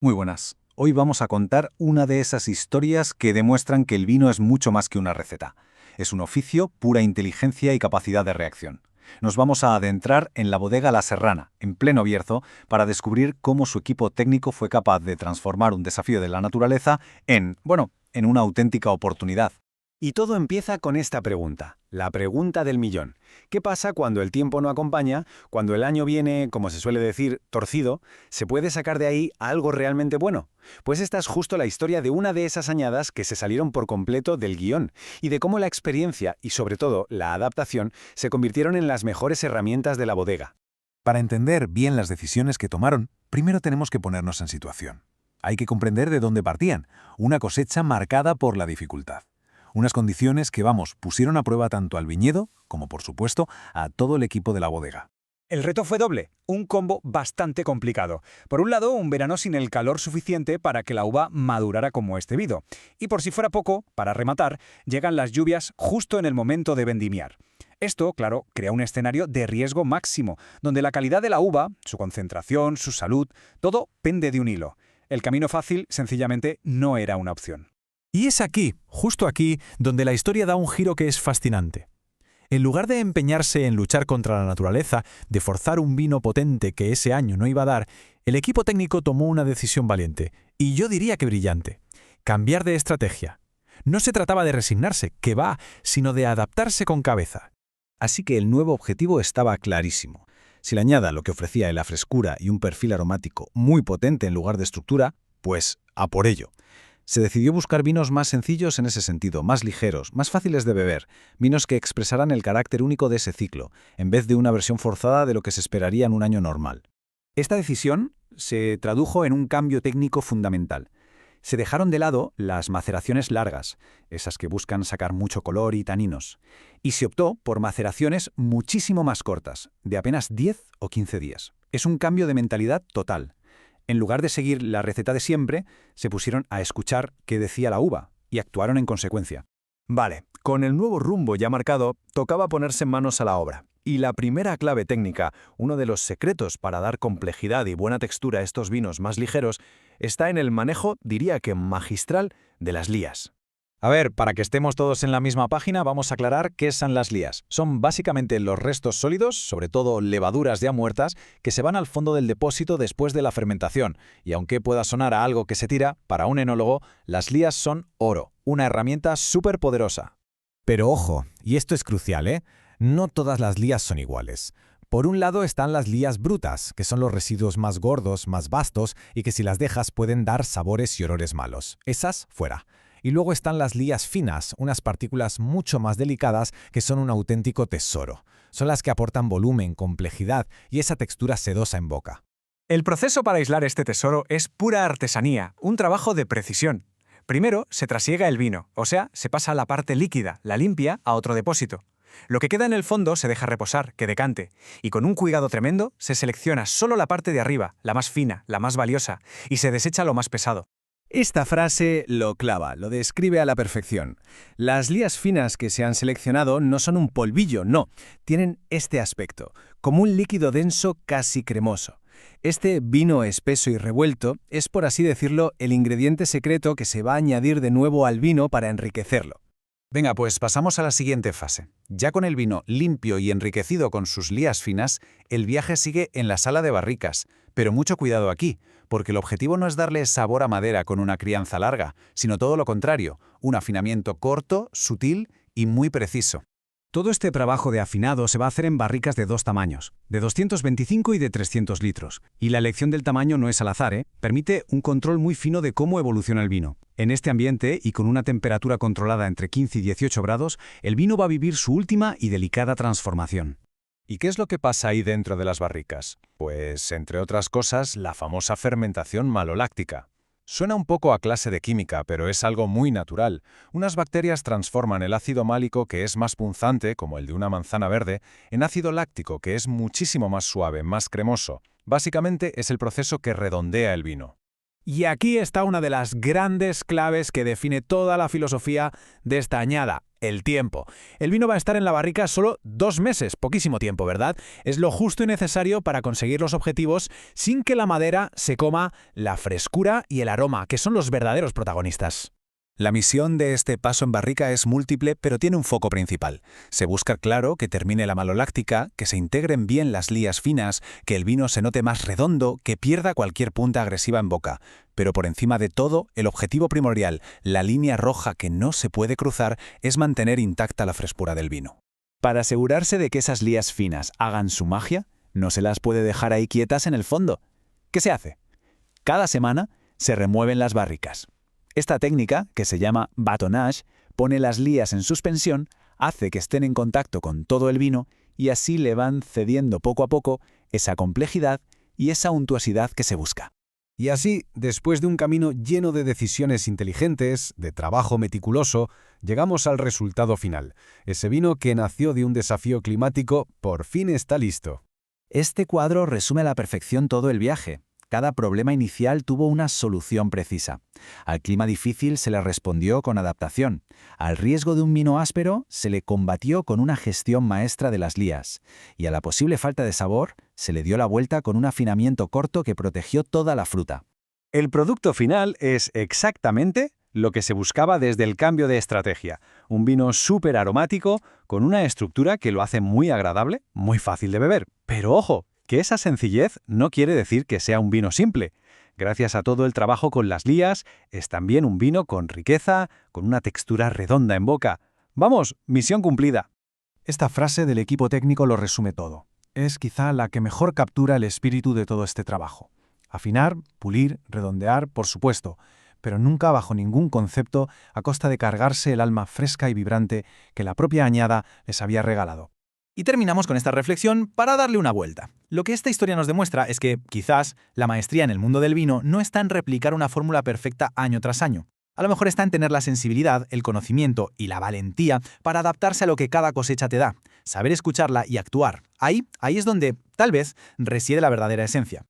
Muy buenas. Hoy vamos a contar una de esas historias que demuestran que el vino es mucho más que una receta. Es un oficio, pura inteligencia y capacidad de reacción. Nos vamos a adentrar en la bodega La Serrana, en pleno Bierzo, para descubrir cómo su equipo técnico fue capaz de transformar un desafío de la naturaleza en una auténtica oportunidad. Y todo empieza con esta pregunta, la pregunta del millón. ¿Qué pasa cuando el tiempo no acompaña, cuando el año viene, como se suele decir, torcido? ¿Se puede sacar de ahí algo realmente bueno? Pues esta es justo la historia de una de esas añadas que se salieron por completo del guión, y de cómo la experiencia y sobre todo la adaptación se convirtieron en las mejores herramientas de la bodega. Para entender bien las decisiones que tomaron, primero tenemos que ponernos en situación. Hay que comprender de dónde partían, una cosecha marcada por la dificultad. Unas condiciones que, pusieron a prueba tanto al viñedo como, por supuesto, a todo el equipo de la bodega. El reto fue doble, un combo bastante complicado. Por un lado, un verano sin el calor suficiente para que la uva madurara como es debido. Y por si fuera poco, para rematar, llegan las lluvias justo en el momento de vendimiar. Esto, claro, crea un escenario de riesgo máximo, donde la calidad de la uva, su concentración, su salud, todo pende de un hilo. El camino fácil, sencillamente, no era una opción. Y es aquí, justo aquí, donde la historia da un giro que es fascinante. En lugar de empeñarse en luchar contra la naturaleza, de forzar un vino potente que ese año no iba a dar, el equipo técnico tomó una decisión valiente, y yo diría que brillante: cambiar de estrategia. No se trataba de resignarse, que va, sino de adaptarse con cabeza. Así que el nuevo objetivo estaba clarísimo. Si la añada lo que ofrecía era la frescura y un perfil aromático muy potente en lugar de estructura, pues a por ello. Se decidió buscar vinos más sencillos en ese sentido, más ligeros, más fáciles de beber, vinos que expresaran el carácter único de ese ciclo, en vez de una versión forzada de lo que se esperaría en un año normal. Esta decisión se tradujo en un cambio técnico fundamental. Se dejaron de lado las maceraciones largas, esas que buscan sacar mucho color y taninos, y se optó por maceraciones muchísimo más cortas, de apenas 10 o 15 días. Es un cambio de mentalidad total. En lugar de seguir la receta de siempre, se pusieron a escuchar qué decía la uva y actuaron en consecuencia. Vale, con el nuevo rumbo ya marcado, tocaba ponerse manos a la obra. Y la primera clave técnica, uno de los secretos para dar complejidad y buena textura a estos vinos más ligeros, está en el manejo, diría que magistral, de las lías. A ver, para que estemos todos en la misma página, vamos a aclarar qué son las lías. Son básicamente los restos sólidos, sobre todo levaduras ya muertas, que se van al fondo del depósito después de la fermentación. Y aunque pueda sonar a algo que se tira, para un enólogo, las lías son oro, una herramienta súper poderosa. Pero ojo, y esto es crucial, no todas las lías son iguales. Por un lado están las lías brutas, que son los residuos más gordos, más vastos, y que si las dejas pueden dar sabores y olores malos. Esas, fuera. Y luego están las lías finas, unas partículas mucho más delicadas que son un auténtico tesoro. Son las que aportan volumen, complejidad y esa textura sedosa en boca. El proceso para aislar este tesoro es pura artesanía, un trabajo de precisión. Primero se trasiega el vino, o sea, se pasa la parte líquida, la limpia, a otro depósito. Lo que queda en el fondo se deja reposar, que decante, y con un cuidado tremendo se selecciona solo la parte de arriba, la más fina, la más valiosa, y se desecha lo más pesado. Esta frase lo clava, lo describe a la perfección. Las lías finas que se han seleccionado no son un polvillo, no, tienen este aspecto, como un líquido denso casi cremoso. Este vino espeso y revuelto es, por así decirlo, el ingrediente secreto que se va a añadir de nuevo al vino para enriquecerlo. Venga, pues pasamos a la siguiente fase. Ya con el vino limpio y enriquecido con sus lías finas, el viaje sigue en la sala de barricas. Pero mucho cuidado aquí, porque el objetivo no es darle sabor a madera con una crianza larga, sino todo lo contrario, un afinamiento corto, sutil y muy preciso. Todo este trabajo de afinado se va a hacer en barricas de dos tamaños, de 225 y de 300 litros. Y la elección del tamaño no es al azar, permite un control muy fino de cómo evoluciona el vino. En este ambiente, y con una temperatura controlada entre 15 y 18 grados, el vino va a vivir su última y delicada transformación. ¿Y qué es lo que pasa ahí dentro de las barricas? Pues, entre otras cosas, la famosa fermentación maloláctica. Suena un poco a clase de química, pero es algo muy natural. Unas bacterias transforman el ácido málico, que es más punzante, como el de una manzana verde, en ácido láctico, que es muchísimo más suave, más cremoso. Básicamente es el proceso que redondea el vino. Y aquí está una de las grandes claves que define toda la filosofía de esta añada, El tiempo. El vino va a estar en la barrica solo 2 meses, poquísimo tiempo, ¿verdad? Es lo justo y necesario para conseguir los objetivos sin que la madera se coma la frescura y el aroma, que son los verdaderos protagonistas. La misión de este paso en barrica es múltiple, pero tiene un foco principal. Se busca, claro, que termine la maloláctica, que se integren bien las lías finas, que el vino se note más redondo, que pierda cualquier punta agresiva en boca. Pero por encima de todo, el objetivo primordial, la línea roja que no se puede cruzar, es mantener intacta la frescura del vino. Para asegurarse de que esas lías finas hagan su magia, no se las puede dejar ahí quietas en el fondo. ¿Qué se hace? Cada semana se remueven las barricas. Esta técnica, que se llama batonnage, pone las lías en suspensión, hace que estén en contacto con todo el vino y así le van cediendo poco a poco esa complejidad y esa untuosidad que se busca. Y así, después de un camino lleno de decisiones inteligentes, de trabajo meticuloso, llegamos al resultado final. Ese vino que nació de un desafío climático, por fin está listo. Este cuadro resume a la perfección todo el viaje. Cada problema inicial tuvo una solución precisa. Al clima difícil se le respondió con adaptación. Al riesgo de un vino áspero se le combatió con una gestión maestra de las lías. Y a la posible falta de sabor se le dio la vuelta con un afinamiento corto que protegió toda la fruta. El producto final es exactamente lo que se buscaba desde el cambio de estrategia. Un vino súper aromático, con una estructura que lo hace muy agradable, muy fácil de beber. Pero ojo, que esa sencillez no quiere decir que sea un vino simple. Gracias a todo el trabajo con las lías, es también un vino con riqueza, con una textura redonda en boca. Vamos, misión cumplida. Esta frase del equipo técnico lo resume todo. Es quizá la que mejor captura el espíritu de todo este trabajo. Afinar, pulir, redondear, por supuesto, pero nunca bajo ningún concepto a costa de cargarse el alma fresca y vibrante que la propia añada les había regalado. Y terminamos con esta reflexión para darle una vuelta. Lo que esta historia nos demuestra es que, quizás, la maestría en el mundo del vino no está en replicar una fórmula perfecta año tras año. A lo mejor está en tener la sensibilidad, el conocimiento y la valentía para adaptarse a lo que cada cosecha te da, saber escucharla y actuar. Ahí es donde, tal vez, reside la verdadera esencia.